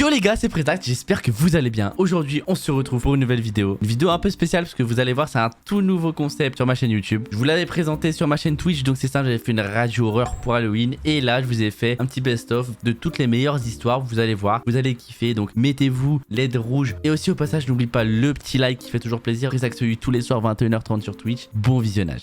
Yo les gars, c'est Predact, j'espère que vous allez bien. Aujourd'hui, on se retrouve pour une nouvelle vidéo. Une vidéo un peu spéciale parce que vous allez voir, c'est un tout nouveau concept sur ma chaîne YouTube. Je vous l'avais présenté sur ma chaîne Twitch, donc c'est ça, j'avais fait une radio horreur pour Halloween. Et là, je vous ai fait un petit best-of de toutes les meilleures histoires. Vous allez voir, vous allez kiffer. Donc mettez-vous LED rouge. Et aussi au passage, n'oublie pas le petit like qui fait toujours plaisir. Predact se tous les soirs 21h30 sur Twitch. Bon visionnage.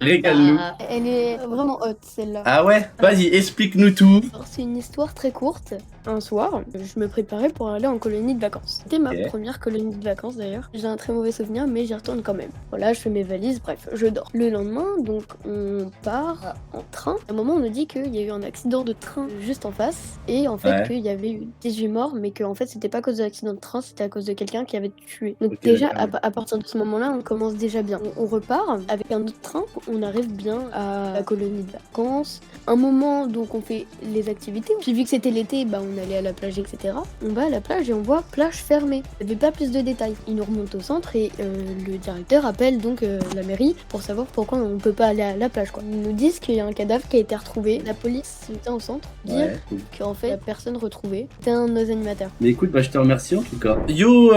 Régale-nous. Elle est vraiment haute celle-là. Ah ouais? Vas-y, explique-nous tout. Alors, c'est une histoire très courte. Un soir, je me préparais pour aller en colonie de vacances. C'était ma première colonie de vacances d'ailleurs. J'ai un très mauvais souvenir, mais j'y retourne quand même. Voilà, je fais mes valises, bref, je dors. Le lendemain, donc, on part en train. À un moment, on nous dit qu'il y a eu un accident de train juste en face. Et en fait, qu'il y avait eu 18 morts, mais qu'en fait, c'était pas à cause de l'accident de train, c'était à cause de quelqu'un qui avait tué. Donc, déjà, à partir de ce moment-là, on commence déjà bien. On repart avec un autre train. On arrive bien à la colonie de vacances. Un moment, donc, on fait les activités. Puis, vu que c'était l'été, bah, on allait à la plage, etc. On va à la plage et on voit plage fermée. Il n'y avait pas plus de détails. Il nous remonte au centre et le directeur appelle donc la mairie pour savoir pourquoi on peut pas aller à la plage, quoi. Ils nous disent qu'il y a un cadavre qui a été retrouvé. La police était au centre dire qu'en fait, la personne retrouvée était un de nos animateurs. Mais écoute, bah, je te remercie en tout cas. Yo,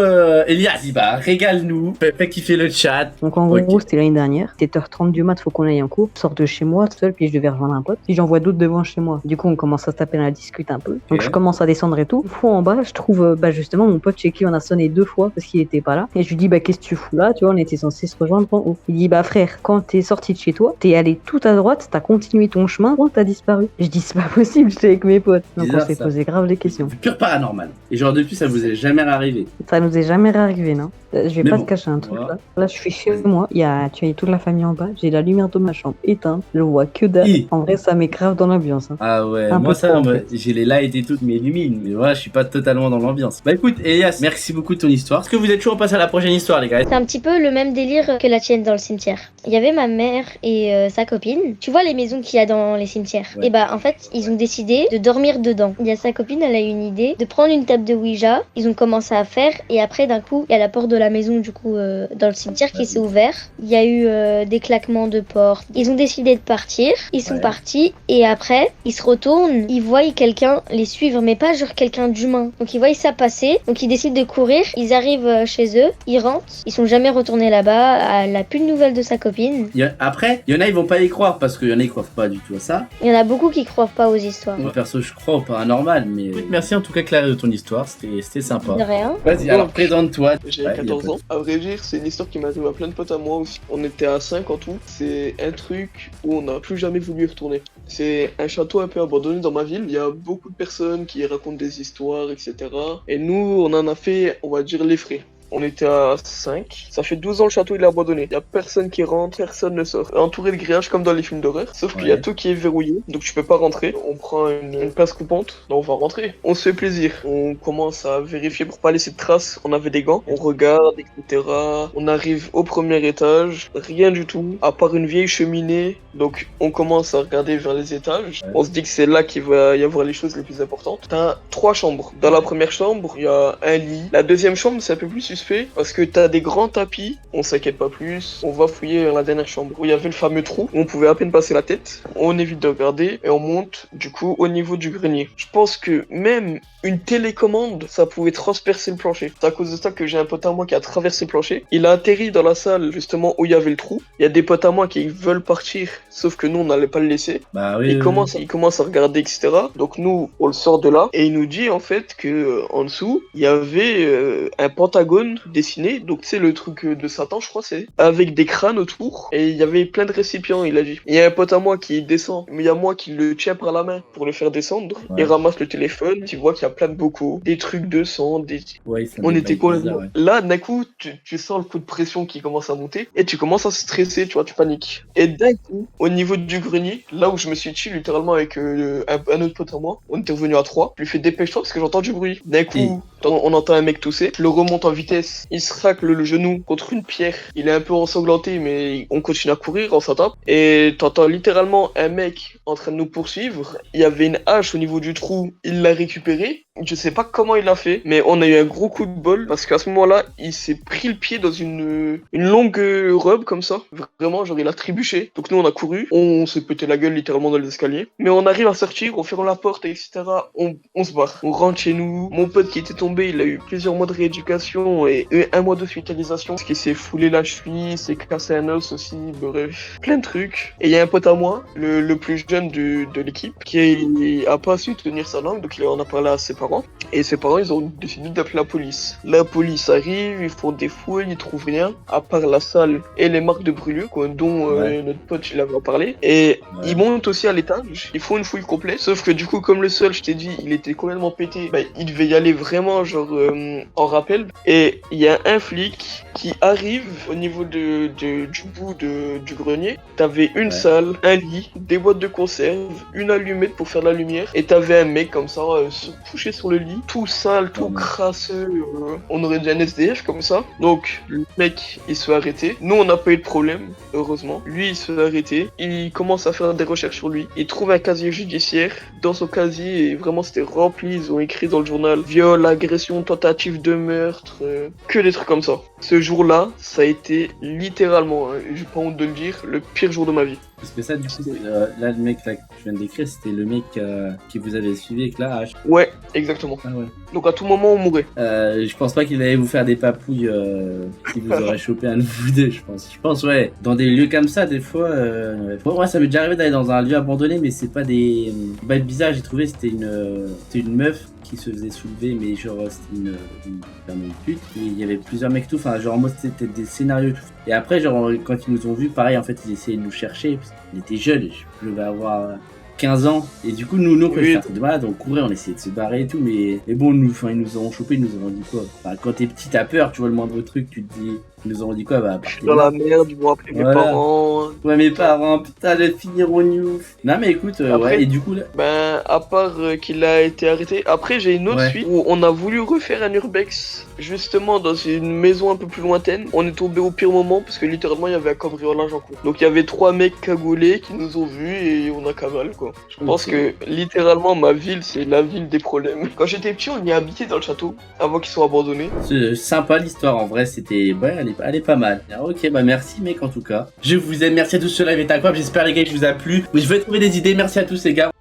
Elias, bah, régale-nous. Fais kiffer le chat. Donc en gros, c'était l'année dernière. 7h30 du mat, faut qu'on aille en cours. Je sors de chez moi seul, puis je devais rejoindre un pote. Puis j'en vois d'autres devant chez moi. Du coup, on commence à se taper, on discute un peu. Donc je commence à descendre et tout. Une fois en bas, je trouve justement mon pote chez qui on a sonné 2 fois parce qu'il était pas là. Et je lui dis bah qu'est-ce que tu fous là? Tu vois, on était censé se rejoindre en haut. Il dit bah frère, quand t'es sorti de chez toi, t'es allé tout à droite, t'as continué ton chemin, t'as disparu. Je dis c'est pas possible, j'étais avec mes potes. Donc on s'est posé grave des questions. C'est pur paranormal. Et genre depuis ça vous est jamais arrivé? Ça nous est jamais arrivé, non? Je vais pas te cacher un truc là. Là je suis chez moi, tu as toute la famille en bas, j'ai la lumière de ma chambre éteinte, je vois que dalle. En vrai ça met grave dans l'ambiance. Hein. Ah ouais, moi ça, j'ai les lights et tout, mes lumines, mais voilà, je suis pas totalement dans l'ambiance. Bah écoute, Elias, merci beaucoup de ton histoire. Est-ce que vous êtes toujours passé à la prochaine histoire, les gars? C'est un petit peu le même délire que la tienne dans le cimetière. Il y avait ma mère et sa copine. Tu vois les maisons qu'il y a dans les cimetières? Et bah en fait, ils ont décidé de dormir dedans. Il y a sa copine, elle a eu une idée de prendre une table de Ouija. Ils ont commencé à faire et après d'un coup, il y a la porte de la maison du coup dans le cimetière qui s'est ouverte. Il y a eu des claquements de porte. Ils ont décidé de partir. Ils sont partis et après, ils se retournent. Ils voient quelqu'un les suivre, mais pas genre quelqu'un d'humain. Donc ils voient ça passer. Donc ils décident de courir. Ils arrivent chez eux. Ils rentrent. Ils sont jamais retournés là-bas. Elle a plus de nouvelles de sa copine. Après, il y en a ils vont pas y croire parce qu'il y en a ils croient pas du tout à ça. Il y en a beaucoup qui croient pas aux histoires. Moi perso, je crois au paranormal, mais merci en tout cas Claire de ton histoire. C'était sympa. De rien. Vas-y, alors présente-toi. J'ai 14 ans. À vrai dire, c'est une histoire qui m'a arrivé à plein de potes à moi aussi. On était à 5 en tout. C'est un truc où on n'a plus jamais voulu y retourner. C'est un château un peu abandonné dans ma ville. Il y a beaucoup de personnes qui racontent des histoires, etc. Et nous, on en a fait, on va dire, les frais. On était à 5. Ça fait 12 ans le château il est abandonné. Il y a personne qui rentre, personne ne sort. Entouré de grillages comme dans les films d'horreur. Sauf qu'il y a tout qui est verrouillé. Donc tu peux pas rentrer. On prend une place coupante. Donc on va rentrer. On se fait plaisir. On commence à vérifier pour pas laisser de traces. On avait des gants. On regarde, etc. On arrive au premier étage. Rien du tout. À part une vieille cheminée. Donc on commence à regarder vers les étages. On se dit que c'est là qu'il va y avoir les choses les plus importantes. T'as 3 chambres. Dans la première chambre, il y a un lit. La deuxième chambre, c'est un peu plus suspect parce que t'as des grands tapis, on s'inquiète pas plus, on va fouiller la dernière chambre où il y avait le fameux trou où on pouvait à peine passer la tête, on évite de regarder et on monte du coup au niveau du grenier. Je pense que même une télécommande, ça pouvait transpercer le plancher. C'est à cause de ça que j'ai un pote à moi qui a traversé le plancher. Il a atterri dans la salle justement où il y avait le trou. Il y a des potes à moi qui veulent partir, sauf que nous on n'allait pas le laisser. Bah oui. Il commence à regarder, etc. Donc nous on le sort de là et il nous dit en fait que en dessous il y avait un pentagone dessiné, donc c'est le truc de Satan je crois c'est, avec des crânes autour et il y avait plein de récipients il a dit. Il y a un pote à moi qui descend, mais il y a moi qui le tiens par la main pour le faire descendre. Il ramasse le téléphone, tu vois qu'il y a plein de bocaux, des trucs de sang, on était complètement... Là d'un coup tu sens le coup de pression qui commence à monter et tu commences à stresser, tu vois, tu paniques. Et d'un coup au niveau du grenier, là où je me suis tué littéralement avec un autre pote à moi, on était revenu à 3, je lui fais dépêche-toi parce que j'entends du bruit. D'un coup on entend un mec tousser, je le remonte en vitesse, il se racle le genou contre une pierre, il est un peu ensanglanté mais on continue à courir, on s'en tape et t'entends littéralement un mec en train de nous poursuivre. Il y avait une hache au niveau du trou, il l'a récupérée Je sais pas comment il a fait, mais on a eu un gros coup de bol parce qu'à ce moment-là, il s'est pris le pied dans une longue robe comme ça. Vraiment, genre il a trébuché. Donc nous on a couru, on s'est pété la gueule littéralement dans les escaliers. Mais on arrive à sortir, on ferme la porte, etc. On se barre. On rentre chez nous. Mon pote qui était tombé, il a eu plusieurs mois de rééducation et 1 mois d'hospitalisation. Parce qu'il s'est foulé la cheville, s'est cassé un os aussi, bref, plein de trucs. Et il y a un pote à moi, le plus jeune de l'équipe, qui a pas su tenir sa langue, donc il en a parlé à ses parents. Et ses parents, ils ont décidé d'appeler la police. La police arrive, ils font des fouilles, ils trouvent rien, à part la salle et les marques de brûlure, quoi, dont notre pote, il avait parlé. Et ils montent aussi à l'étage, ils font une fouille complète. Sauf que du coup, comme le sol, je t'ai dit, il était complètement pété, bah, il devait y aller vraiment, genre, en rappel. Et il y a un flic qui arrive au niveau du bout du grenier. T'avais une salle, un lit, des boîtes de conserve, une allumette pour faire de la lumière. Et t'avais un mec comme ça, couché sur le lit, tout sale, tout crasseux. On aurait dit un SDF comme ça. Donc le mec il se fait arrêter. Nous on n'a pas eu de problème, heureusement. Lui il se fait arrêter. Il commence à faire des recherches sur lui. Il trouve un casier judiciaire. Dans son casier, et vraiment c'était rempli. Ils ont écrit dans le journal viol, agression, tentative de meurtre, que des trucs comme ça. Ce jour-là, ça a été littéralement, j'ai pas honte de le dire, le pire jour de ma vie. Parce que ça, du coup, là, le mec là, que je viens de décrire, c'était le mec qui vous avait suivi avec la hache. Ouais, exactement. Ah ouais. Donc à tout moment, on mourait. Je pense pas qu'il allait vous faire des papouilles si vous aurez chopé un de vous deux, je pense. Je pense, ouais. Dans des lieux comme ça, des fois... Moi, ça m'est déjà arrivé d'aller dans un lieu abandonné, mais c'est pas des... Bah, bizarre, j'ai trouvé, c'était une meuf qui se faisait soulever, mais genre, c'était une pute. Et il y avait plusieurs mecs tout, enfin, genre, en mode, c'était des scénarios tout. Et après, genre, quand ils nous ont vus, pareil, en fait, ils essayaient de nous chercher, parce qu'on était jeunes, je devais avoir 15 ans. Et du coup, nous, quand on était malades, on courait, on essayait de se barrer et tout, mais bon, ils nous ont chopé, ils nous ont dit quoi. Enfin, quand t'es petit, t'as peur, tu vois le moindre truc, tu te dis... Ils nous ont dit quoi? Bah, je suis dans la merde, ils vont appeler mes parents. Ouais, mes parents, putain, de finir au new. Non, mais écoute, après, ouais, et du coup, là. Ben, à part qu'il a été arrêté, après, j'ai une autre suite où on a voulu refaire un urbex, justement, dans une maison un peu plus lointaine. On est tombé au pire moment, parce que littéralement, il y avait un cambriolage en cours. Donc, il y avait 3 mecs cagoulés qui nous ont vus et on a cavale, quoi. Je pense que, littéralement, ma ville, c'est la ville des problèmes. Quand j'étais petit, on y habitait dans le château, avant qu'ils soient abandonnés. C'est sympa l'histoire, en vrai, c'était. Ouais, elle est pas mal. Ok, bah merci mec en tout cas. Je vous aime, merci à tous, ce live est incroyable, j'espère les gars que je vous a plu. Je vais trouver des idées, merci à tous les gars.